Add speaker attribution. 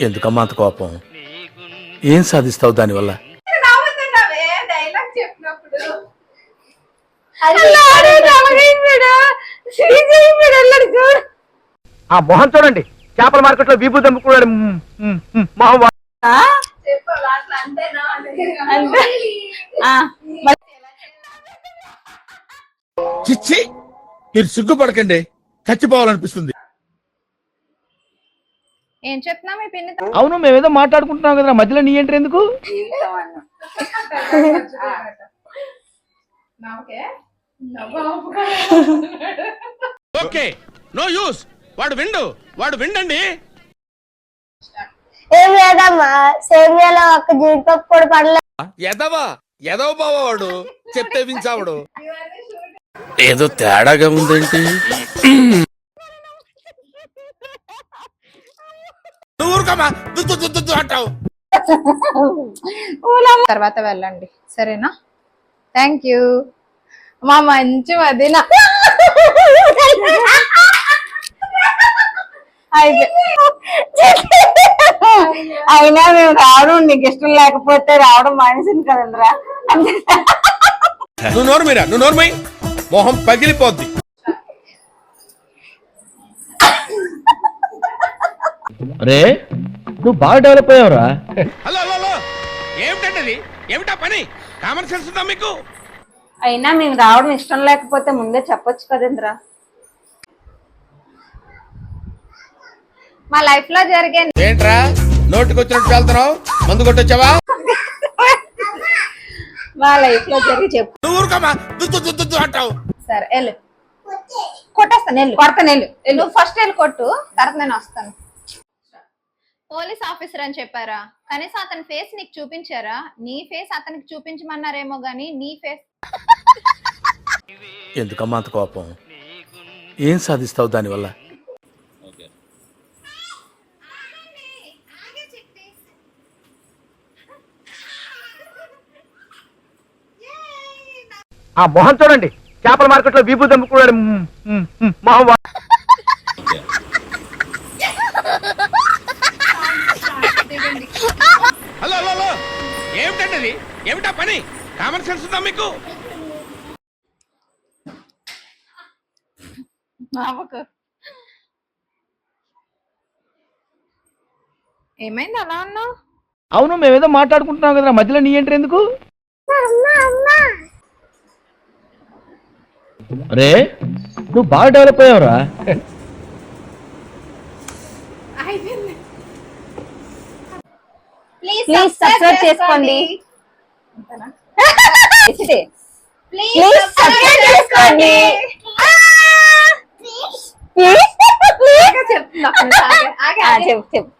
Speaker 1: ఎందుకమ్మా అంత కోపం? ఏం సాధిస్తావు దానివల్ల?
Speaker 2: ఆ మొహం చూడండి, చేపల మార్కెట్ లో విభూ దమ్ముకున్నాడు మొహం.
Speaker 1: చిచ్చి, మీరు సిగ్గుపడకండి, చచ్చిపోవాలనిపిస్తుంది.
Speaker 3: ఏం చెప్తున్నా మీ పిన్ని?
Speaker 2: అవును, మేమేదో మాట్లాడుకుంటున్నాం కదా, మధ్యలో నీ ఎంట్రీ ఎందుకు?
Speaker 1: Okay, no use. వాడు విండండి.
Speaker 4: ఏం లేదమ్మా, సేమియాలో ఒక జీడిపప్పు కూడా పడలేదు.
Speaker 1: ఎదవ బావా వాడు, చెప్తే వించావుడు. ఏదో తేడాగా ఉందేంటి? అంటావు.
Speaker 3: తర్వాత వెళ్ళండి, సరేనా? థ్యాంక్ యూ మా మంచి వదిన.
Speaker 4: అయినా మేము రావడం నీకు ఇష్టం లేకపోతే రావడం మనిషిని కదండ్రా.
Speaker 1: నువ్వు నోర్మై, మొహం పగిలిపోద్ది.
Speaker 2: రే, నువ్వు బాగా డెవలప్ అయ్యావురా.
Speaker 1: హలో, ఏమిటండి? ఏమిటా పని? కామన్ సెన్స్ ఉందా మీకు?
Speaker 4: అయినా మేము రావడం ఇష్టం లేకపోతే ముందే చెప్పొచ్చు కదండ్రా.
Speaker 3: మా లైఫ్ లో జరిగే
Speaker 1: ఏంట్రా నోటికి వచ్చినట్టు వెళ్తున్నావు? మందు కొట్టొచ్చావా?
Speaker 4: మా లైఫ్ లో జరిగి చెప్పు.
Speaker 1: నువ్వు ఊరుకోమా, అంటావు.
Speaker 3: సరే వెళ్ళు, కొట్టేస్తాను. వెళ్ళు, కొడతాను. నువ్వు ఫస్ట్ వెళ్ళి కొట్టు, తర్వాత నేను వస్తాను. పోలీస్ ఆఫీసర్ అని చెప్పారా? కనీసం అతని ఫేస్ నీకు చూపించారా? నీ ఫేస్ అతనికి చూపించమన్నారేమో గానీ నీ ఫేస్.
Speaker 1: ఎందుకమ్మా అంత కోపం? ఏం సాధిస్తావు దానివల్ల?
Speaker 2: ఆ మొహం చూడండి, చేపల మార్కెట్ లో విభూ దమ్ముకున్నాడు మొహం.
Speaker 1: హలో, ఏమిటండి? ఏమిటా పని? కామన్ సెన్స్ ఉందా మీకు?
Speaker 3: ఏమైంది అలా అన్నావు?
Speaker 2: అవును, మేమేదో మాట్లాడుకుంటున్నాం కదా, మధ్యలో నీ ఎంట్రీ ఎందుకు? రే, నువ్వు బాగా డెవలప్ అయ్యావురా.
Speaker 3: ప్లీజ్
Speaker 4: సబ్స్క్రైబ్ చేసుకోండి.
Speaker 3: ప్లీజ్ సబ్స్క్రైబ్ చేసుకోండి.
Speaker 4: చెప్పు.